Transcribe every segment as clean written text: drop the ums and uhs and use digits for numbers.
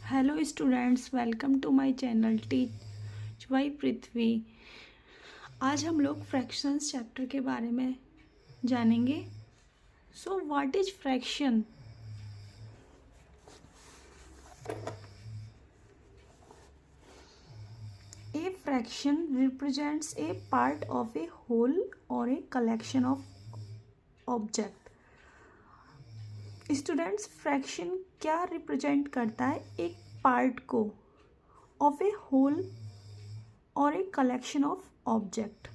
Hello students, welcome to my channel teach by Prithvi. आज हम लोग फ्रैक्शंस चैप्टर के बारे में जानेंगे। So what is fraction? A fraction represents a part of a whole or a collection of object. Students, fraction क्या represent करता है? एक पार्ट को ऑफ ए होल और ए कलेक्शन ऑफ ऑब्जेक्ट।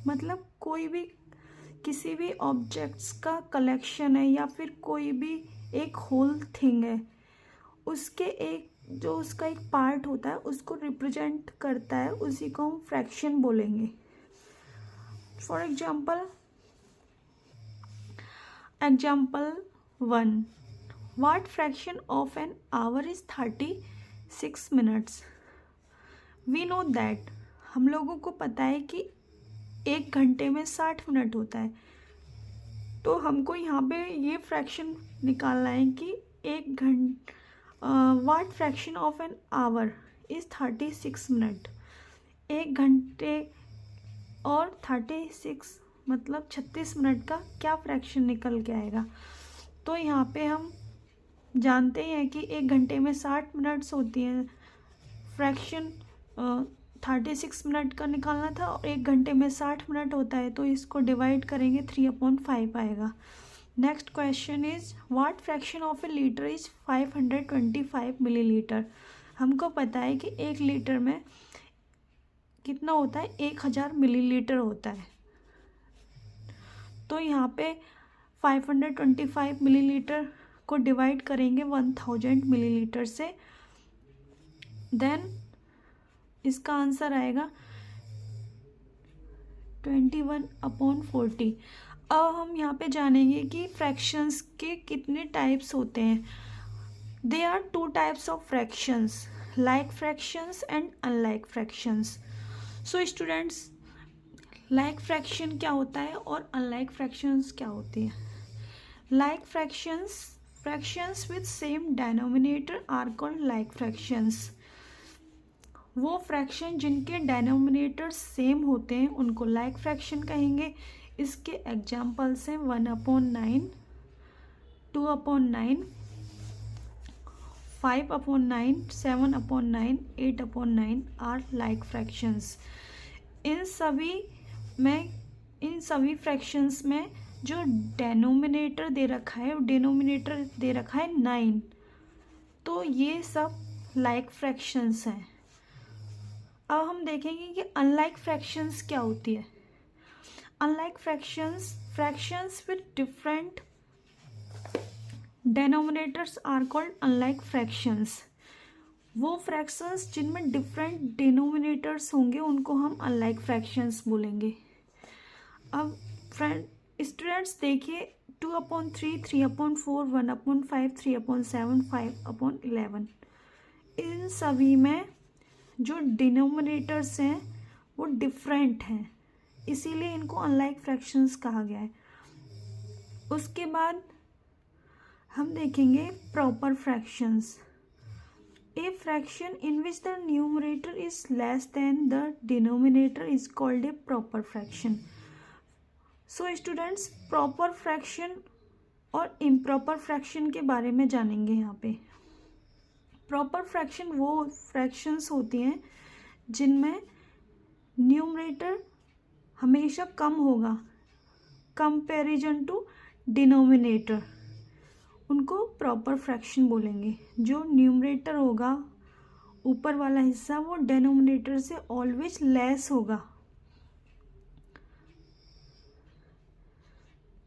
मतलब कोई भी किसी भी ऑब्जेक्ट्स का कलेक्शन है या फिर कोई भी एक होल थिंग है, उसके एक जो उसका एक पार्ट होता है उसको रिप्रेजेंट करता है, उसी को हम फ्रैक्शन बोलेंगे। For example 1, what fraction of an hour is 36 minutes? We know that, हम लोगों को पता है कि 1 घंटे में 60 मिनट होता है। तो हमको यहाँ पे ये फ्रैक्शन निकालना है कि what fraction of an hour is 36 minute. 1 घंटे और 36 मतलब 36 मिनट का क्या फ्रैक्शन निकल के आएगा। तो यहाँ पे हम जानते हैं कि 1 घंटे में 60 मिनट्स होती हैं। फ्रैक्शन 36 मिनट का निकालना था और 1 घंटे में 60 मिनट होता है, तो इसको डिवाइड करेंगे 3/5 आएगा। Next question is what fraction of A litre is 525 millilitre. हमको पता है कि 1 लीटर में कितना होता है, 1000 मिलीलीटर होता है। तो यहाँ पे 525 मिलीलीटर को डिवाइड करेंगे 1000 मिलीलीटर से, देन इसका आंसर आएगा 21/40। अब हम यहाँ पे जानेंगे कि फ्रैक्शंस के कितने टाइप्स होते हैं। They are 2 types of fractions, like fractions and unlike fractions. So students, like fraction क्या होता है और अनलाइक फ्रैक्शंस क्या होती है? Like fractions with same denominator are called like fractions. वो फ्रैक्शन जिनके डिनोमिनेटर सेम होते हैं उनको लाइक फ्रैक्शन कहेंगे। इसके एग्जाम्पल्स हैं 1/9, 2/9, 5/9, 7/9, 8/9 आर लाइक फ्रैक्शंस। इन सभी फ्रैक्शंस में जो डेनोमिनेटर दे रखा है, डिनोमिनेटर दे रखा है 9, तो ये सब लाइक फ्रैक्शंस हैं। अब हम देखेंगे कि अनलाइक फ्रैक्शंस क्या होती है। Unlike fractions with different denominators are called unlike fractions. वो फ्रैक्शंस जिनमें डिफरेंट डिनोमिनेटर्स होंगे उनको हम अनलाइक फ्रैक्शंस बोलेंगे। अब स्टूडेंट्स देखिए, 2/3, 3/4, 1/5, 3/7, 5/11, इन सभी में जो डिनोमिनेटर्स हैं वो डिफरेंट हैं, इसीलिए इनको अनलाइक फ्रैक्शंस कहा गया है। उसके बाद हम देखेंगे proper fractions. A fraction in which the numerator is less then the denominator is called a proper fraction. So students, proper fraction और इम्प्रॉपर फ्रैक्शन के बारे में जानेंगे यहाँ पे। प्रॉपर फ्रैक्शन वो फ्रैक्शंस होती हैं जिनमें न्यूमरेटर हमेशा कम होगा कंपैरिजन टू डिनोमिनेटर, उनको प्रॉपर फ्रैक्शन बोलेंगे। जो न्यूमरेटर होगा ऊपर वाला हिस्सा, वो डिनोमिनेटर से ऑलवेज लेस होगा।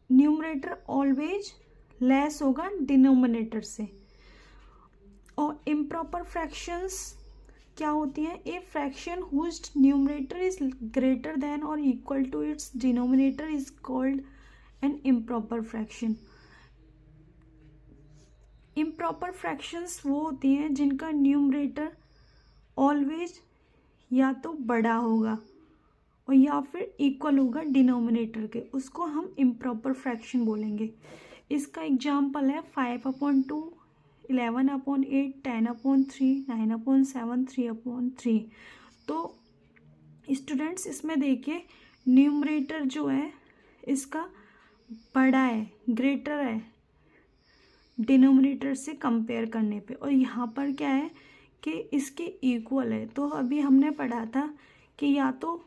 न्यूमरेटर ऑलवेज लेस होगा डिनोमिनेटर से। और इम्प्रॉपर फ्रैक्शंस क्या होती हैं? A fraction whose numerator is greater than और equal to its denominator is called an improper fraction. Improper fractions वो होती हैं जिनका न्यूमरेटर ऑलवेज या तो बड़ा होगा और या फिर इक्वल होगा डिनोमिनेटर के, उसको हम इम्प्रॉपर फ्रैक्शन बोलेंगे। इसका एग्जाम्पल है 5/2 11/8, 10/3, 9/7, 3/3। तो स्टूडेंट्स इसमें देखिए न्यूमरेटर जो है इसका बड़ा है, ग्रेटर है डिनोमिनेटर से कंपेयर करने पे, और यहाँ पर क्या है कि इसके इक्वल है। तो अभी हमने पढ़ा था कि या तो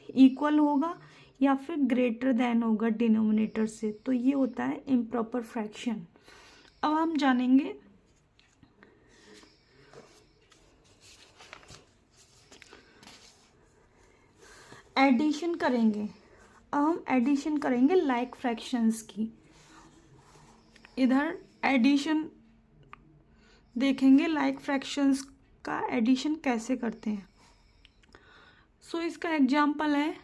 इक्वल होगा या फिर ग्रेटर देन होगा डिनोमिनेटर से, तो ये होता है इम्प्रॉपर फ्रैक्शन। अब हम जानेंगे एडिशन करेंगे। अब हम एडिशन करेंगे लाइक फ्रैक्शंस की। इधर एडिशन देखेंगे लाइक फ्रैक्शंस का एडिशन कैसे करते हैं। सो इसका एग्जाम्पल है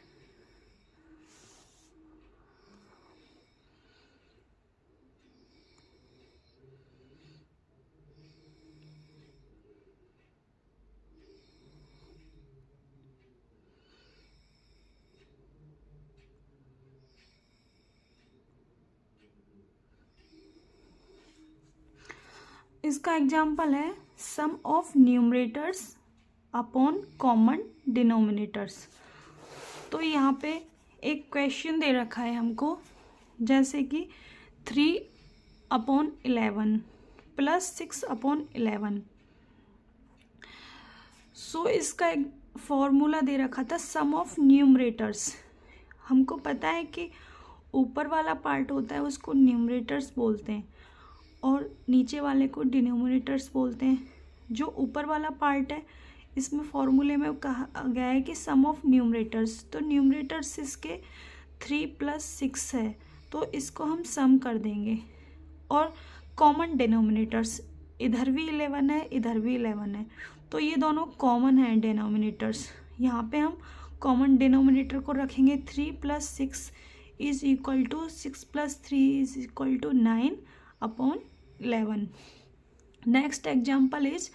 sum of numerators upon common denominators. तो यहाँ पे एक क्वेश्चन दे रखा है हमको, जैसे कि 3/11 प्लस 6/11। सो इसका एक फॉर्मूला दे रखा था सम ऑफ न्यूमरेटर्स। हमको पता है कि ऊपर वाला पार्ट होता है उसको न्यूमरेटर्स बोलते हैं और नीचे वाले को डिनोमिनेटर्स बोलते हैं। जो ऊपर वाला पार्ट है इसमें फॉर्मूले में कहा गया है कि सम ऑफ न्यूमरेटर्स, तो न्यूमरेटर्स इसके 3 + 6 है, तो इसको हम सम कर देंगे। और कॉमन डिनोमिनेटर्स इधर भी 11 है, इधर भी 11 है, तो ये दोनों कॉमन है डिनोमिनेटर्स। यहाँ पे हम कॉमन डिनोमिनेटर को रखेंगे 3 + 6 is equal to 6 + 3 is equal to 9/11। Next example is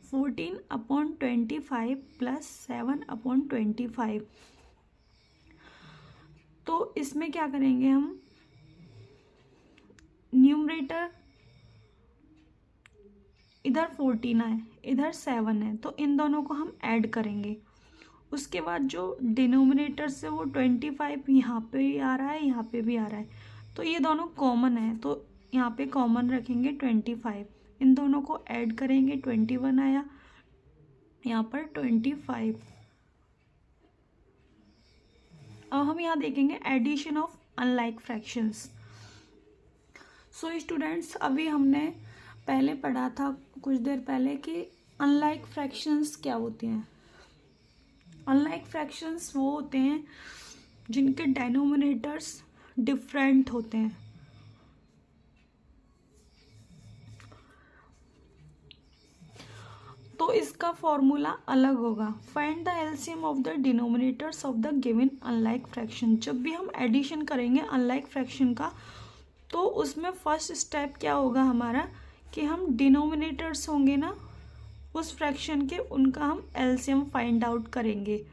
14/25 plus 7/25। तो इसमें क्या करेंगे हम, न्यूमरेटर इधर 14 है, इधर 7 है, तो इन दोनों को हम ऐड करेंगे। उसके बाद जो डिनोमिनेटर से वो 25 यहाँ पे भी आ रहा है, यहाँ पे भी आ रहा है, तो ये दोनों कॉमन है, तो यहाँ पे कॉमन रखेंगे 25। इन दोनों को ऐड करेंगे, 21 आया, यहाँ पर 25। अब हम यहाँ देखेंगे addition of unlike fractions. So students अभी हमने पहले पढ़ा था कुछ देर पहले कि अनलाइक फ्रैक्शंस क्या होते हैं। अनलाइक फ्रैक्शंस वो होते हैं जिनके डिनोमिनेटर्स डिफरेंट होते हैं। तो इसका फॉर्मूला अलग होगा। Find the LCM of the denominators of the given unlike fraction. जब भी हम एडिशन करेंगे अनलाइक फ्रैक्शन का, तो उसमें फर्स्ट स्टेप क्या होगा हमारा कि हम डिनोमिनेटर्स होंगे ना उस फ्रैक्शन के, उनका हम एलसीएम फाइंड आउट करेंगे,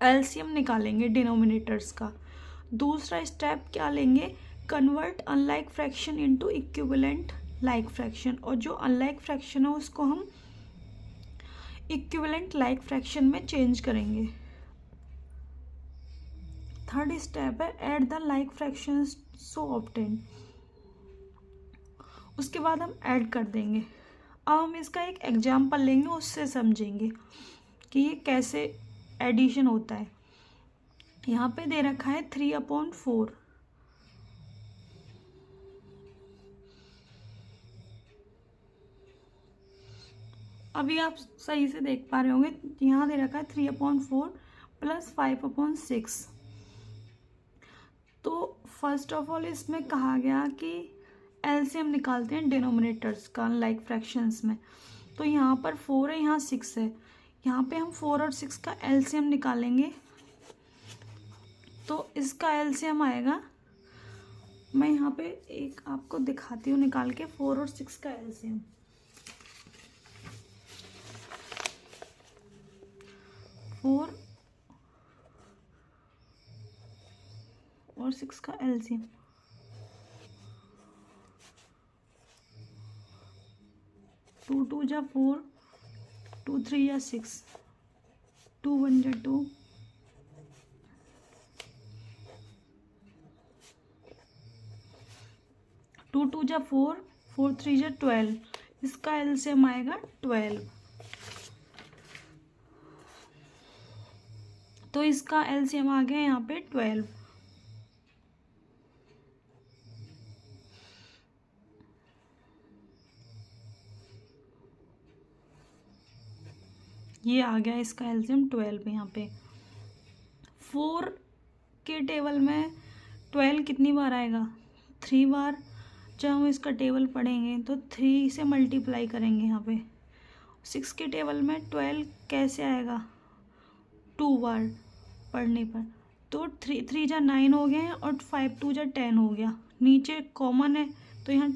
एलसीएम निकालेंगे डिनोमिनेटर्स का। दूसरा स्टेप क्या लेंगे, convert unlike fraction into equivalent like fraction, और जो अनलाइक फ्रैक्शन है उसको हम इक्विवेलेंट लाइक फ्रैक्शन में चेंज करेंगे। थर्ड स्टेप है add the like fractions so obtain. उसके बाद हम ऐड कर देंगे। अब हम इसका एक एग्जाम्पल लेंगे, उससे समझेंगे कि ये कैसे एडिशन होता है। यहाँ पे दे रखा है 3/4। अभी आप सही से देख पा रहे होंगे, यहाँ दे रखा है 3/4 प्लस 5/6। तो फर्स्ट ऑफ ऑल इसमें कहा गया कि एलसीएम निकालते हैं डिनोमिनेटर्स का अनलाइक फ्रैक्शंस में। तो यहाँ पर 4 है, यहाँ 6 है, यहाँ पे हम 4 और 6 का एलसीएम निकालेंगे। तो इसका एलसीएम आएगा, मैं यहाँ पे एक आपको दिखाती हूँ निकाल के 4 और 6 का एलसीएम। 4 और 6 का एलसीएम टू जा 4, 2 3 जा 6, 2 1 जा 2, 2 2 जा 4, 4 3 जा 12, इसका एलसीएम आएगा 12। तो इसका एलसीएम आ गया यहाँ पे 12। ये आ गया इसका एलसीएम 12 यहाँ पे। 4 के टेबल में 12 कितनी बार आएगा? 3 बार। जब हम इसका टेबल पढ़ेंगे तो 3 से मल्टीप्लाई करेंगे यहाँ पे। 6 के टेबल में 12 कैसे आएगा? 2 बार पढ़ने पर। तो 3 3 जा 9 हो गए और 5 2 जा 10 हो गया। नीचे कॉमन है तो यहाँ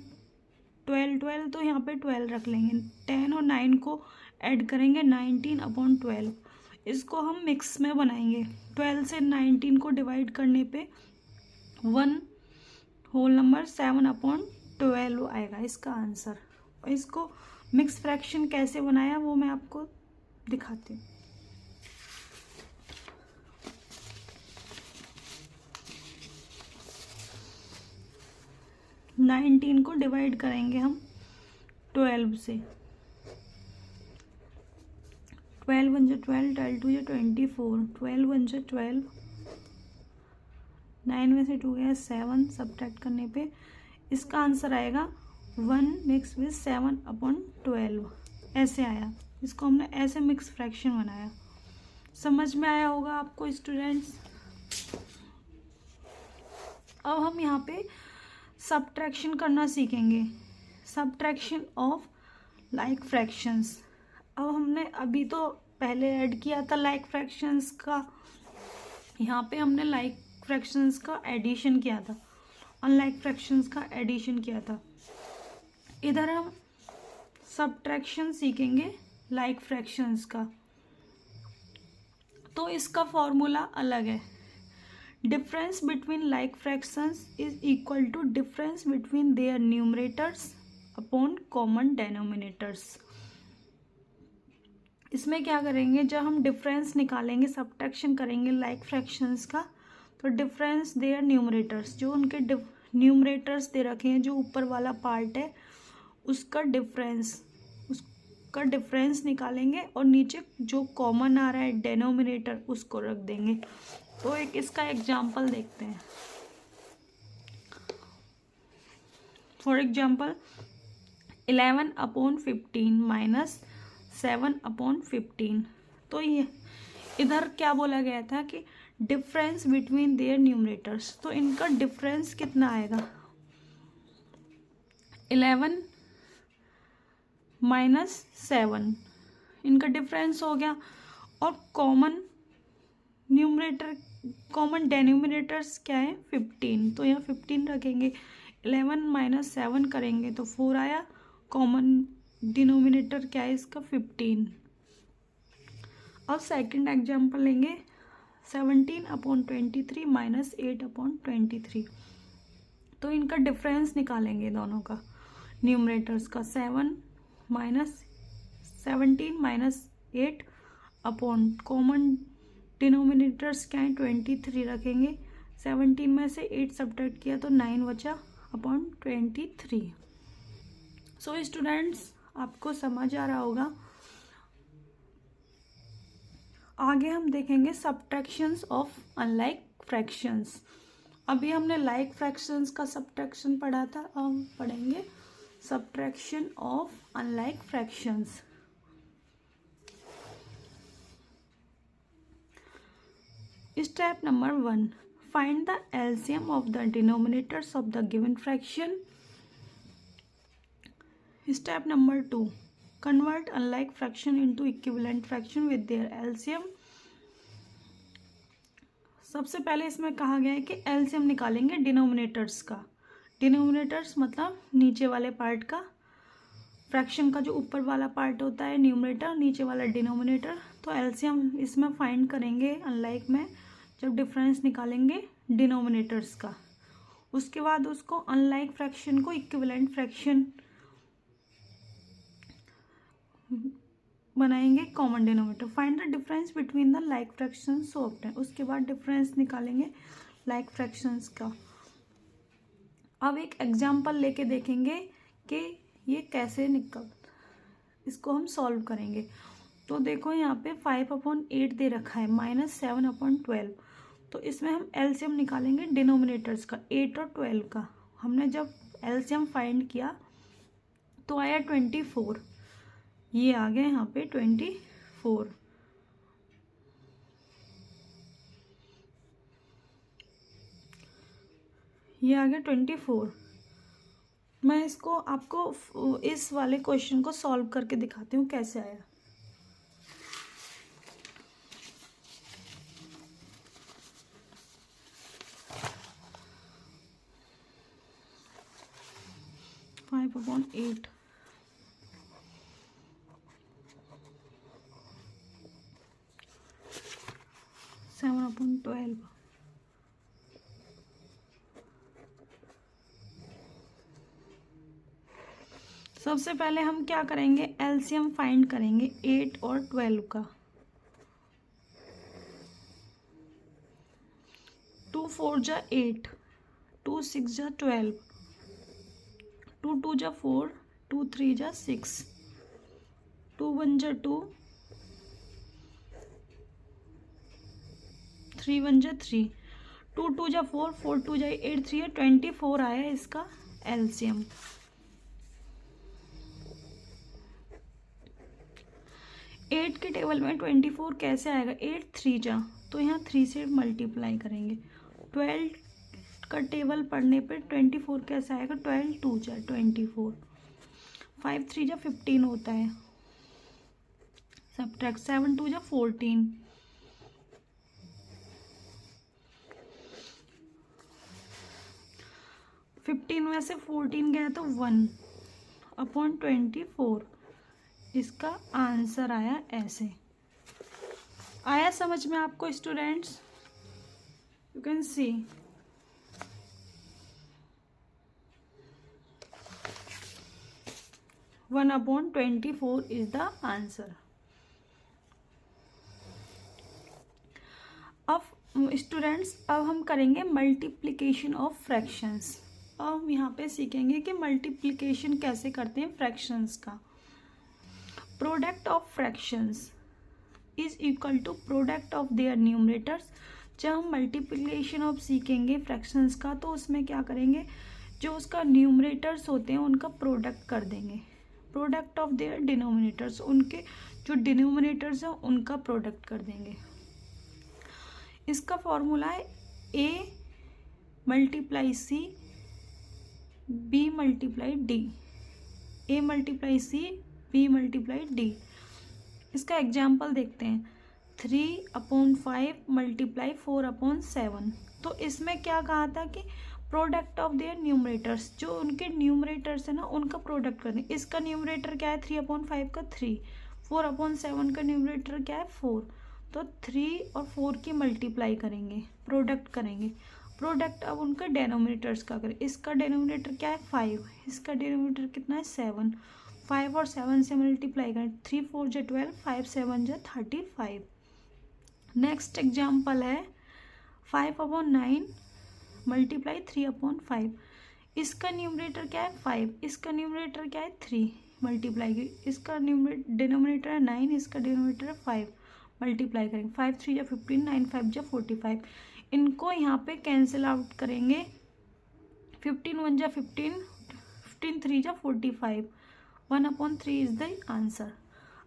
12 तो यहाँ पे 12 रख लेंगे। 10 और 9 को ऐड करेंगे, 19/12। इसको हम मिक्स में बनाएंगे। 12 से 19 को डिवाइड करने पे 1 होल नंबर 7/12 आएगा इसका आंसर। और इसको मिक्स फ्रैक्शन कैसे बनाया वो मैं आपको दिखाती हूँ। 19 को डिवाइड करेंगे हम 12 से। 12 1 जा 12, 12 2 जा 24, 12 1 जा 12, 9 में से 2 गया 7, सब्ट्रैक्ट करने पे इसका आंसर आएगा 1 मिक्स विद 7/12। ऐसे आया। इसको हमने ऐसे मिक्स फ्रैक्शन बनाया। समझ में आया होगा आपको स्टूडेंट्स। अब हम यहाँ पे सब्ट्रैक्शन करना सीखेंगे। Subtraction of like fractions. अब हमने अभी तो पहले ऐड किया था लाइक फ्रैक्शंस का, यहाँ पे हमने लाइक फ्रैक्शंस का एडिशन किया था, अनलाइक फ्रैक्शंस का एडिशन किया था। इधर हम सब्ट्रैक्शन सीखेंगे लाइक फ्रैक्शंस का। तो इसका फॉर्मूला अलग है। Difference between like fractions is equal to difference between their numerators upon common denominators. इसमें क्या करेंगे, जब हम डिफरेंस निकालेंगे, सब्ट्रैक्शन करेंगे लाइक फ्रैक्शंस का, तो डिफरेंस देयर न्यूमरेटर्स, जो उनके न्यूमरेटर्स दे रखे हैं, जो ऊपर वाला पार्ट है उसका डिफरेंस निकालेंगे और नीचे जो कॉमन आ रहा है डेनोमिनेटर उसको रख देंगे। तो एक इसका एग्जाम्पल देखते हैं। For example 11/15 minus 7/15। तो ये इधर क्या बोला गया था कि डिफरेंस बिटवीन देयर न्यूमरेटर्स, तो इनका डिफरेंस कितना आएगा? 11 माइनस 7, इनका डिफरेंस हो गया। और कॉमन डेनोमिनेटर्स क्या है? 15। तो यहाँ 15 रखेंगे। 11 माइनस 7 करेंगे तो 4 आया। कॉमन डिनोमिनेटर क्या है इसका? 15। अब सेकंड एग्जांपल लेंगे 17/23 माइनस 8/23। तो इनका डिफरेंस निकालेंगे दोनों का, न्यूमरेटर्स का। 17 माइनस 8 अपॉन कॉमन डिनोमिनेटर्स क्या है? 23 रखेंगे। 17 में से 8 सब्ट्रैक्ट किया तो 9 बचा अपॉन 23। सो स्टूडेंट्स, आपको समझ आ रहा होगा। आगे हम देखेंगे सब्ट्रैक्शंस ऑफ अनलाइक फ्रैक्शंस। अभी हमने लाइक फ्रैक्शंस का सब्ट्रैक्शन पढ़ा था, अब हम पढ़ेंगे subtraction of unlike fractions. Step number 1, find the LCM of the denominators of the given fraction. Step number 2, convert unlike fraction into equivalent fraction with their LCM। सबसे पहले इसमें कहा गया है कि LCM निकालेंगे डिनोमिनेटर्स का। डिनोमिनेटर्स मतलब नीचे वाले पार्ट का, फ्रैक्शन का जो ऊपर वाला पार्ट होता है न्यूमरेटर, नीचे वाला डिनोमिनेटर। तो LCM इसमें फाइंड करेंगे अनलाइक में, जब डिफरेंस निकालेंगे डिनोमिनेटर्स का। उसके बाद उसको अनलाइक फ्रैक्शन को इक्विवेलेंट फ्रैक्शन बनाएंगे common denominator. Find the difference between the like fractions so obtain. उसके बाद डिफरेंस निकालेंगे लाइक फ्रैक्शंस का। अब एक एग्जांपल लेके देखेंगे कि ये कैसे निकल, इसको हम सॉल्व करेंगे। तो देखो यहाँ पे 5/8 दे रखा है -7/12। तो इसमें हम एलसीएम निकालेंगे डिनोमिनेटर्स का, 8 और 12 का। हमने जब एलसीएम फाइंड किया तो आया 24, ये आ गया यहाँ पे 24। ये आ गया 24। मैं इसको आपको इस वाले क्वेश्चन को सॉल्व करके दिखाती हूँ कैसे आया। Five upon 8 7/12। सबसे पहले हम क्या करेंगे, एलसीएम फाइंड करेंगे 8 और 12 का। 2 4 जा 8, 2 6 जा 12, 2 2 जा 4, 2 3 जा 6, 2 1 जा 2, 3 1 जा 3, 2 2 जा 4, 4 2 जा 8, 3 24 आया इसका एलसीएम। एट के टेबल में 24 कैसे आएगा, 8 3 जा, तो यहाँ 3 से मल्टीप्लाई करेंगे। 12 का टेबल पढ़ने पे 24 कैसे आएगा, 12 2 जा 24, 5 3 जा 15 होता है, सब्ट्रैक्ट 7 2 जा 14, 15 में से 14 गया तो 1/24। इसका आंसर आया ऐसे। आया समझ में आपको students? You can see 1/24 is the answer. अब स्टूडेंट्स, अब हम करेंगे मल्टीप्लिकेशन ऑफ फ्रैक्शंस। अब यहाँ पे सीखेंगे कि मल्टीप्लिकेशन कैसे करते हैं फ्रैक्शंस का। Product of fractions is equal to product of their numerators. जब हम मल्टीप्लिकेशन ऑफ सीखेंगे फ्रैक्शंस का तो उसमें क्या करेंगे, जो उसका न्यूमरेटर्स होते हैं उनका प्रोडक्ट कर देंगे। प्रोडक्ट ऑफ देयर डिनोमिनेटर्स, उनके जो डिनोमिनेटर्स हैं उनका प्रोडक्ट कर देंगे। इसका फॉर्मूला है a multiply c, b multiply d, a multiply c, b multiply d. इसका एग्जाम्पल देखते हैं, 3/5 मल्टीप्लाई 4/7। तो इसमें क्या कहा था कि प्रोडक्ट ऑफ देयर न्यूमरेटर्स, जो उनके न्यूमरेटर्स है ना उनका प्रोडक्ट कर दें। इसका न्यूमरेटर क्या है, 3/5 का 3, 4/7 का न्यूमरेटर क्या है 4। तो 3 और 4 की मल्टीप्लाई करेंगे, प्रोडक्ट करेंगे। प्रोडक्ट अब उनका डेनोमिनेटर्स का करें। इसका डेनोमिनेटर क्या है 5, इसका डेनोमिनेटर कितना है 7। 5 और 7 से मल्टीप्लाई करें, 3 4 जा 12, 5 7 जा 35। नेक्स्ट एग्जाम्पल है 5/9 मल्टीप्लाई 3/5। इसका न्यूमरेटर क्या है 5, इसका न्यूमरेटर क्या है 3, मल्टीप्लाई, इसका डिनोमिनेटर है 9, इसका डिनोमिनेटर है 5, मल्टीप्लाई करेंगे। 5 3 जा 15, 9 5 जा 45। इनको यहाँ पे कैंसिल आउट करेंगे, 15 1 जा 15, 15 3 जा 45, 1/3 इज द आंसर।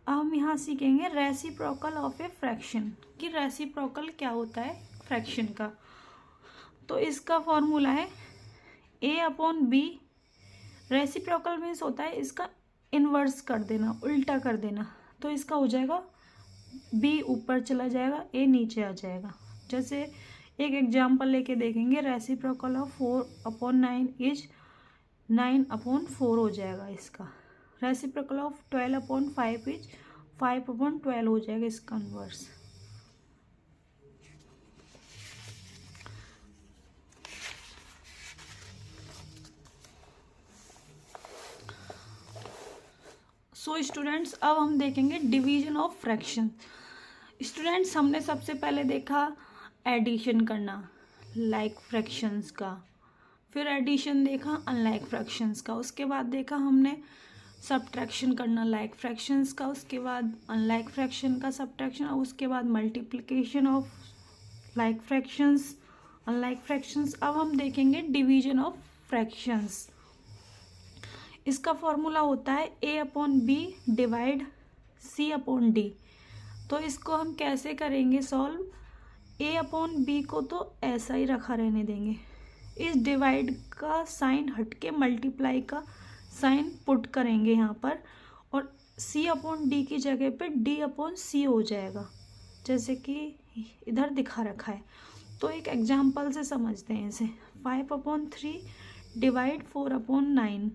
अब हम यहाँ सीखेंगे रेसिप्रोकल ऑफ ए फ्रैक्शन, कि रेसिप्रोकल क्या होता है फ्रैक्शन का। तो इसका फॉर्मूला है a/b। रेसिप्रोकल मीन्स होता है इसका इन्वर्स कर देना, उल्टा कर देना। तो इसका हो जाएगा b ऊपर चला जाएगा, a नीचे आ जाएगा। जैसे एक एग्जाम्पल लेके देखेंगे, रेसिप्रोकल ऑफ 4/9 इज 9/4 हो जाएगा इसका। रेसिप्रोकल ऑफ 12/5 इज 5/12 हो जाएगा इसका इन्वर्स। सो स्टूडेंट्स, अब हम देखेंगे डिवीजन ऑफ फ्रैक्शन। स्टूडेंट्स, हमने सबसे पहले देखा एडिशन करना लाइक फ्रैक्शंस का, फिर एडिशन देखा अनलाइक फ्रैक्शंस का, उसके बाद देखा हमने सब्ट्रैक्शन करना लाइक फ्रैक्शंस का, उसके बाद अनलाइक फ्रैक्शन का सब्ट्रैक्शन, और उसके बाद multiplication of like fractions unlike fractions. अब हम देखेंगे डिवीजन ऑफ फ्रैक्शंस। इसका फॉर्मूला होता है a/b डिवाइड c/d। तो इसको हम कैसे करेंगे सॉल्व? a/b को तो ऐसा ही रखा रहने देंगे, इस डिवाइड का साइन हटके मल्टीप्लाई का साइन पुट करेंगे यहाँ पर, और c/d की जगह पे d/c हो जाएगा, जैसे कि इधर दिखा रखा है। तो एक एग्जाम्पल से समझते हैं इसे। 5/3 डिवाइड 4/9।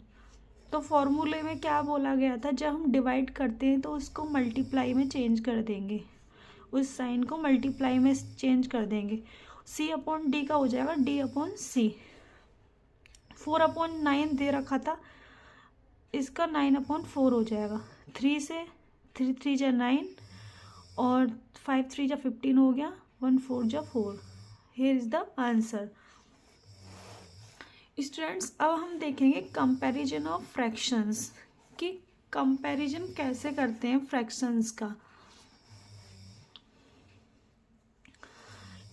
तो फॉर्मूले में क्या बोला गया था, जब हम डिवाइड करते हैं तो उसको मल्टीप्लाई में चेंज कर देंगे, उस साइन को मल्टीप्लाई में चेंज कर देंगे, c/d का हो जाएगा d/c। 4/9 दे रखा था, इसका 9/4 हो जाएगा। 3 से 3 3 जा 9 और 5 3 जा 15 हो गया, 1 4 जा 4। Here is the answer. Students, अब हम देखेंगे कंपैरिजन ऑफ फ्रैक्शंस, कि कंपैरिजन कैसे करते हैं फ्रैक्शंस का।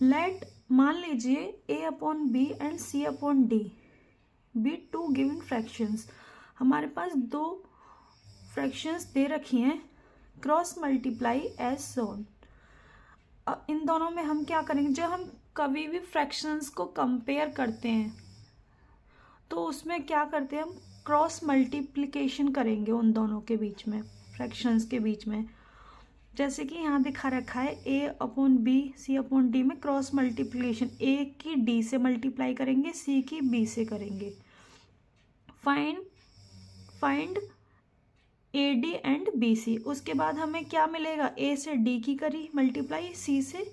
लेट मान लीजिए a/b and c/d be two given fractions. हमारे पास दो फ्रैक्शंस दे रखी हैं, क्रॉस मल्टीप्लाई एज शोन। इन दोनों में हम क्या करेंगे, जब हम कभी भी फ्रैक्शंस को कंपेयर करते हैं तो उसमें क्या करते हैं, हम क्रॉस मल्टीप्लिकेशन करेंगे उन दोनों के बीच में, फ्रैक्शंस के बीच में। जैसे कि यहाँ दिखा रखा है a/b c/d में क्रॉस मल्टीप्लिकेशन, a की d से मल्टीप्लाई करेंगे, c की b से करेंगे। Find AD and BC। उसके बाद हमें क्या मिलेगा, a से d की करी मल्टीप्लाई, c से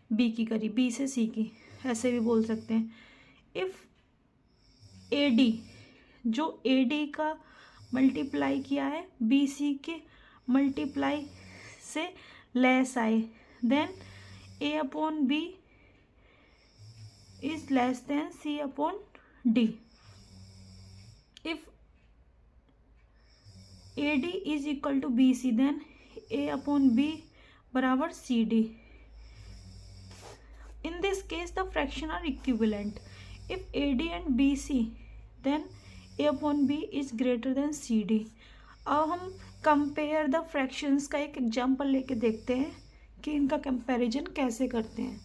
b की करी, b से c की, ऐसे भी बोल सकते हैं। इफ़ AD, जो AD का मल्टीप्लाई किया है BC के मल्टीप्लाई से लेस आए, then a/b is less than c/d। If AD is equal to BC, then a/b बराबर CD। In this case, the fraction are equivalent. If AD and BC, then a/b is greater than CD। अब हम compare the fractions का एक example लेके देखते हैं कि इनका कंपैरिजन कैसे करते हैं।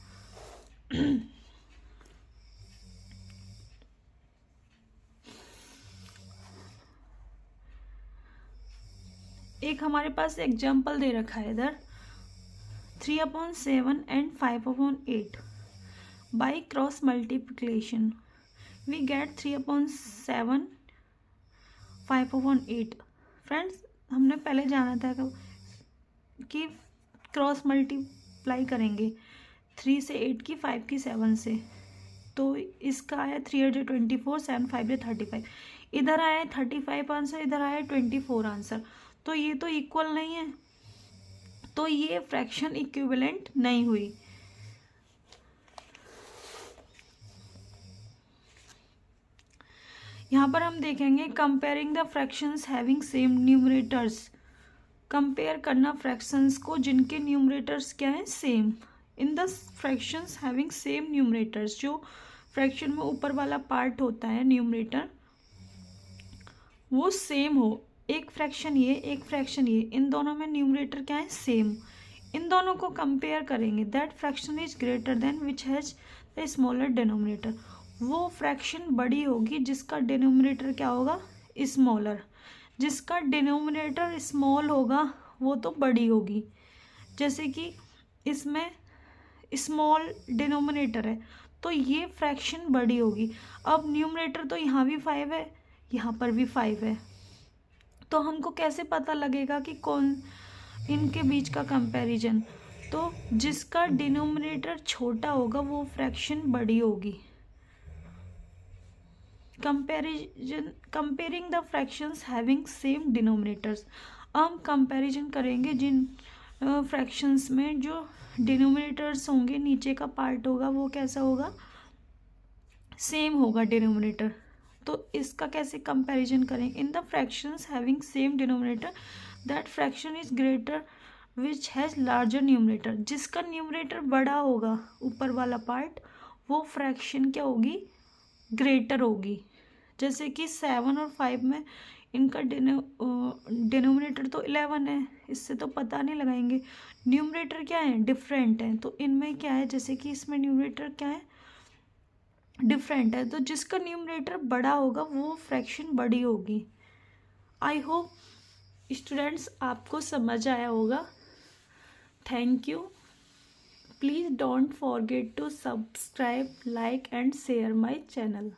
एक हमारे पास एग्जांपल दे रखा है इधर, 3/7 and 5/8 by cross multiplication we get 3/7 5/8। Friends, हमने पहले जाना था कि क्रॉस मल्टीप्लाई करेंगे 3 से 8 की, 5 की 7 से, तो इसका आया 3 24, 7 5 35, इधर आया 35 आंसर, इधर आया 24 आंसर। तो ये तो इक्वल नहीं है, तो ये फ्रैक्शन इक्विवेलेंट नहीं हुई। यहाँ पर हम देखेंगे comparing the fractions having same numerators. Compare करना फ्रैक्शंस को जिनके न्यूमरेटर्स क्या है, same. In the fractions having same numerators, जो फ्रैक्शन में ऊपर वाला पार्ट होता है न्यूमरेटर, वो सेम हो। एक फ्रैक्शन ये, एक फ्रैक्शन ये, इन दोनों में न्यूमरेटर क्या है, सेम। इन दोनों को कंपेयर करेंगे, that fraction is greater than which has the smaller denominator. वो फ्रैक्शन बड़ी होगी जिसका डिनोमिनेटर क्या होगा, स्मॉलर। जिसका डिनोमिनेटर स्मॉल होगा वो तो बड़ी होगी। जैसे कि इसमें स्मॉल डिनोमिनेटर है तो ये फ्रैक्शन बड़ी होगी। अब न्यूमरेटर तो यहाँ भी 5 है, यहाँ पर भी 5 है, तो हमको कैसे पता लगेगा कि कौन इनके बीच का कंपैरिजन, तो जिसका डिनोमिनेटर छोटा होगा वो फ्रैक्शन बड़ी होगी। Comparing the fractions having same denominators. हम कंपैरिजन करेंगे जिन फ्रैक्शंस में जो डिनोमिनेटर्स होंगे, नीचे का पार्ट होगा वो कैसा होगा, सेम होगा डिनोमिनेटर। तो इसका कैसे कंपैरिजन करें, in the fractions having same denominator that fraction is greater which has larger numerator. जिसका न्यूमरेटर बड़ा होगा, ऊपर वाला पार्ट, वो फ्रैक्शन क्या होगी, ग्रेटर होगी। जैसे कि 7 और 5 में इनका डिनोमिनेटर तो 11 है, इससे तो पता नहीं लगाएंगे। न्यूमरेटर क्या है, डिफरेंट है। तो इनमें क्या है, जैसे कि इसमें न्यूमरेटर क्या है, डिफरेंट है। तो जिसका न्यूमरेटर बड़ा होगा वो फ्रैक्शन बड़ी होगी। आई होप स्टूडेंट्स आपको समझ आया होगा। Thank you. Please don't forget to subscribe, like and share my channel.